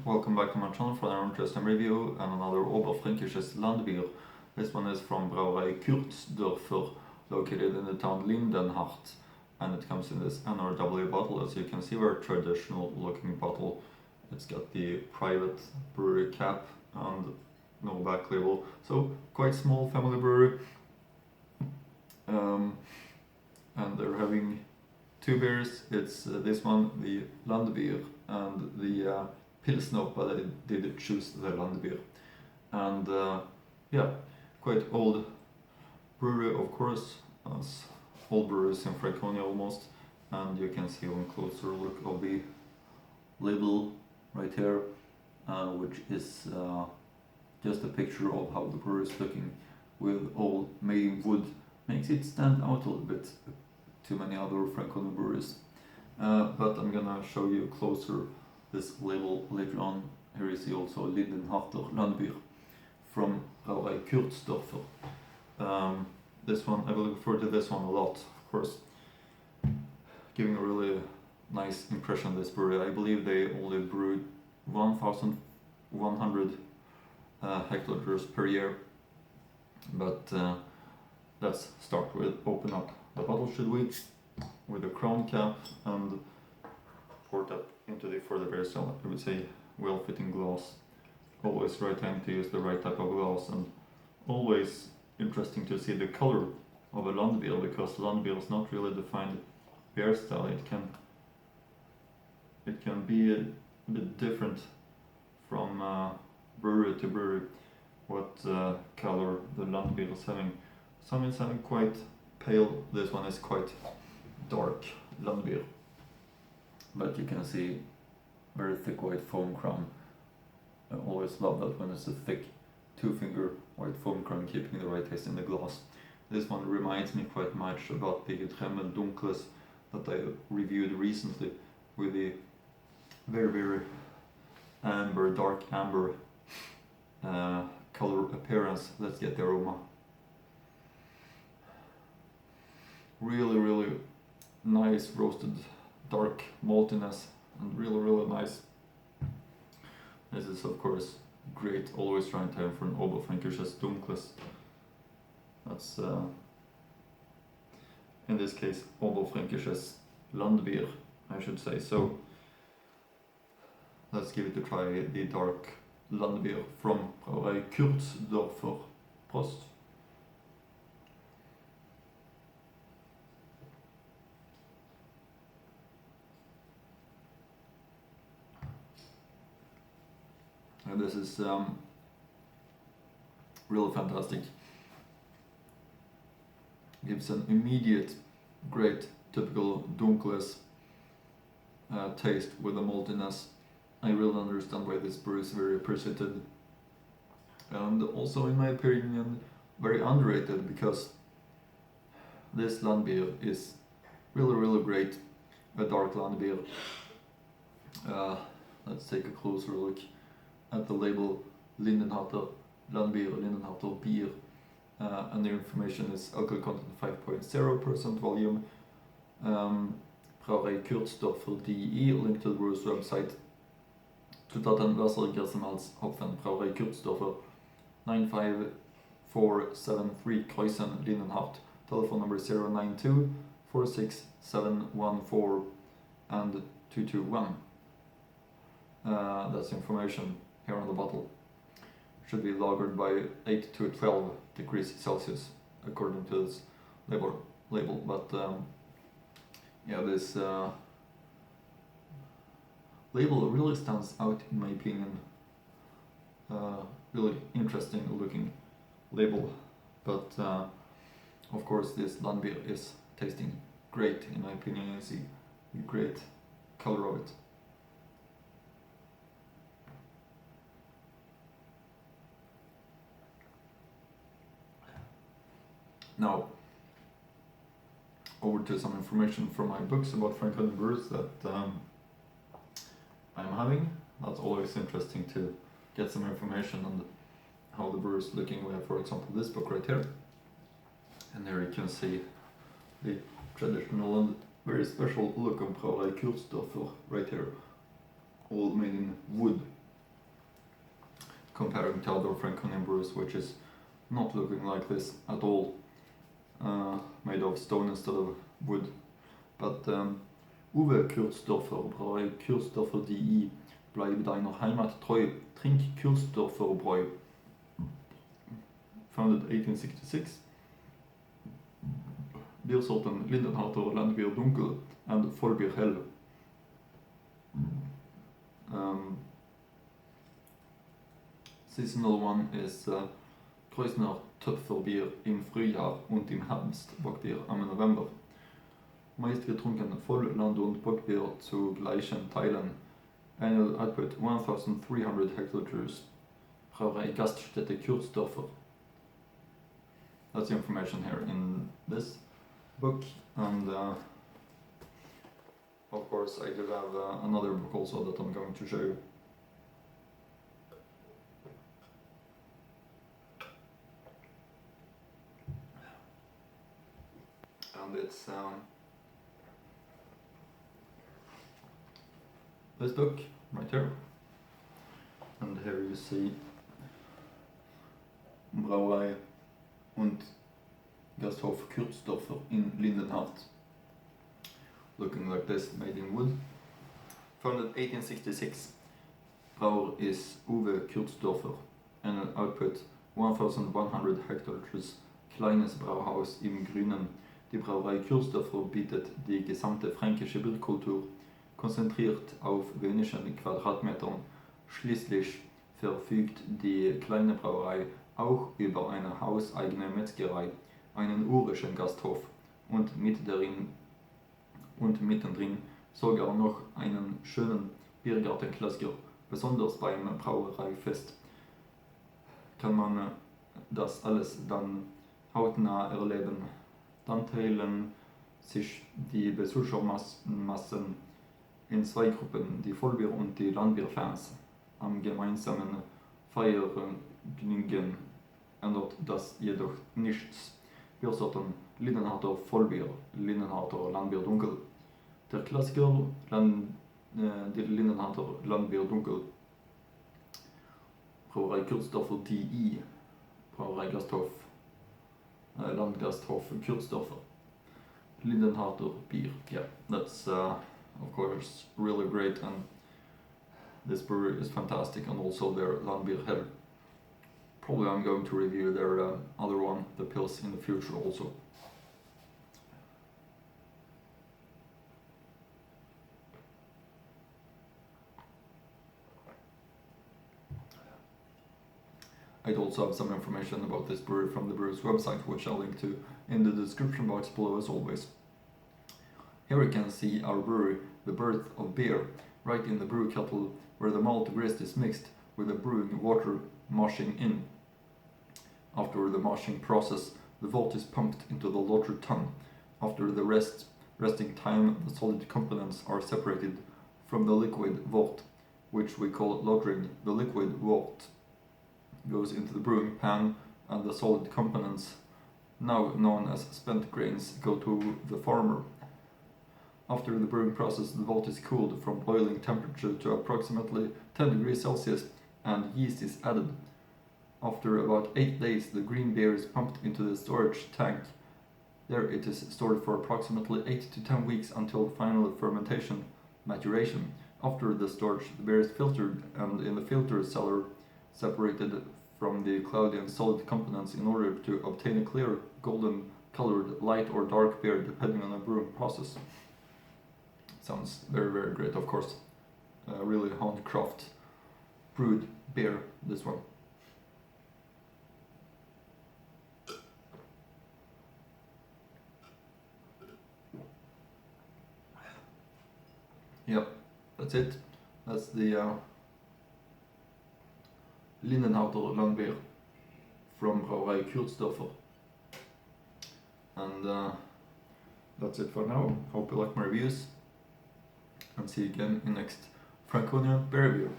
welcome back to my channel for another interesting review and another Oberfränkisches Landbier. This one is from Brauerei Kürzdörfer, located in the town Lindenhardt, and it comes in this NRW bottle. As you can see, very traditional looking bottle. It's got the private brewery cap and no back label, so quite small family brewery. And they're having two beers. It's this one, the Landbier, and the Pilsner, but I did choose the Landbier. And yeah, quite old brewery, of course, as all breweries in Franconia almost. And you can see one closer look of the label right here, which is just a picture of how the brewery is looking, with all made in wood. Makes it stand out a little bit to many other Franconia breweries. But I'm gonna show you closer this label later on. Here you see also Lindenhardter Landbier from Brauerei Kürzdörfer. This one, I will look forward to this one a lot, of course. Giving a really nice impression, this brewery. I believe they only brewed 1,100 hectoliters per year. But let's start with open up the bottle, should we? With a crown cap and pour that into the further beer cell. I would say well-fitting glass. Always right time to use the right type of glass, and always interesting to see the color of a Landbier, because Landbier is not really defined beer style. It can be a bit different from brewery to brewery what color the Landbier is having. Some is having quite pale, this one is quite dark Landbier. But you can see very thick white foam crown. I always love that when it's a thick 2-finger white foam crown, keeping the right taste in the glass. This one reminds me quite much about the Dremmel Dunkles that I reviewed recently, with the very amber, dark amber color appearance. Let's get the aroma. Really nice roasted dark maltiness, and really nice. This is of course great, always right time for an Oberfränkisches Dunkles. That's in this case Oberfränkisches Landbier, I should say. So let's give it a try, the dark Landbier from Brauerei Kürzdörfer. Prost! And this is really fantastic. Gives an immediate, great, typical Dunkles taste with the maltiness. I really understand why this brew is very appreciated, and also, in my opinion, very underrated, because this Landbier is really great. A dark Landbier. Let's take a closer look at the label. Lindenhartter Landbier, Lindenhartter beer, and the information is alcohol content 5.0% volume. Brauerei Kürzdörfer.de, link to the brewer's website. Zutaten: Wasser, Gerstenmalz, Hopfen. Brauerei Kürzdörfer, 95473 Kreuzen, Lindenhardt. Telephone number 092 46714 and 221. That's information here on the bottle. Should be lagered by 8 to 12 degrees Celsius according to this label. But yeah, this label really stands out in my opinion. Really interesting looking label. But of course, this Landbier is tasting great in my opinion. You see the great color of it. Now, over to some information from my books about Franconia brews that I'm having. That's always interesting to get some information on how the brew is looking. We have, for example, this book right here. And there you can see the traditional and very special look of Brauerei Kürzdörfer right here. All made in wood. comparing to other Franconian brews, which is not looking like this at all, made of stone instead of wood. But Uwe Kürzdörfer, Brauerei Kürzdörfer DI, bleibe deiner Heimat treu, trink Kürzdörfer Bräu. Founded 1866. Biersorten Lindenharter, Landbier Dunkel and Vollbier Hell. Seasonal one is Kreuzner Töpferbier im Frühjahr und im Herbst, Bockbier am November. Meist getrunken Vollland- und Bockbier zu gleichen Teilen. Annual output 1300 hectoliters. Brauerei Gaststätte Kürzdörfer. That's the information here in this book, and of course I do have another book also that I'm going to show you. And it's this book right here, and here you see Brauerei und Gasthof Kürzdörfer in Lindenhardt, looking like this, made in wood. Founded 1866. Brauer is Uwe Kürzdörfer, and an output 1100 hectoliters, kleines Brauhaus im Grünen. Die Brauerei Kürzdörfer bietet die gesamte fränkische Bierkultur, konzentriert auf wenigen Quadratmetern. Schließlich verfügt die kleine Brauerei auch über eine hauseigene Metzgerei, einen urischen Gasthof und mittendrin sogar noch einen schönen Biergartenklassiker. Besonders beim Brauereifest kann man das alles dann hautnah erleben. Dann teilen sich die Besuchermassen in zwei Gruppen, die Vollbier- und die Landbierfans. Am gemeinsamen Feiervergnügen ändert das jedoch nichts. Biersorten Lindenharter Vollbier, Lindenharter Landbier Dunkel. Der Klassiker die Lindenharter Landbier Dunkel. Brauerei Kürzdörfer DI, Brauerei Gasthof, Landgasthof Kürzdörfer. Lindenharter beer. Yeah, that's of course really great, and this brewery is fantastic, and also their Landbier Hell. Probably I'm going to review their other one, the Pils, in the future also. I'd also have some information about this brewery from the brewer's website, which I'll link to in the description box below as always. Here you can see our brewery, the birth of beer, right in the brew kettle where the malt grist is mixed with the brewing water mashing in. After the mashing process, the vault is pumped into the lauter tun. After the resting time, the solid components are separated from the liquid vault, which we call lautering. The liquid vault goes into the brewing pan, and the solid components, now known as spent grains, go to the farmer. After the brewing process, the vault is cooled from boiling temperature to approximately 10 degrees Celsius, and yeast is added. After about 8 days, the green beer is pumped into the storage tank. There it is stored for approximately 8 to 10 weeks until final fermentation, maturation. After the storage, the beer is filtered and in the filter cellar separated from the cloudy and solid components in order to obtain a clear, golden colored, light or dark beer depending on the brewing process. Sounds very, very great, of course. Really handcraft brewed beer, this one. Yep, that's it. That's the Lindenharter Landbier from Brauerei Kürzdörfer. And that's it for now. Hope you like my reviews, and see you again in next Franconia Beer Review.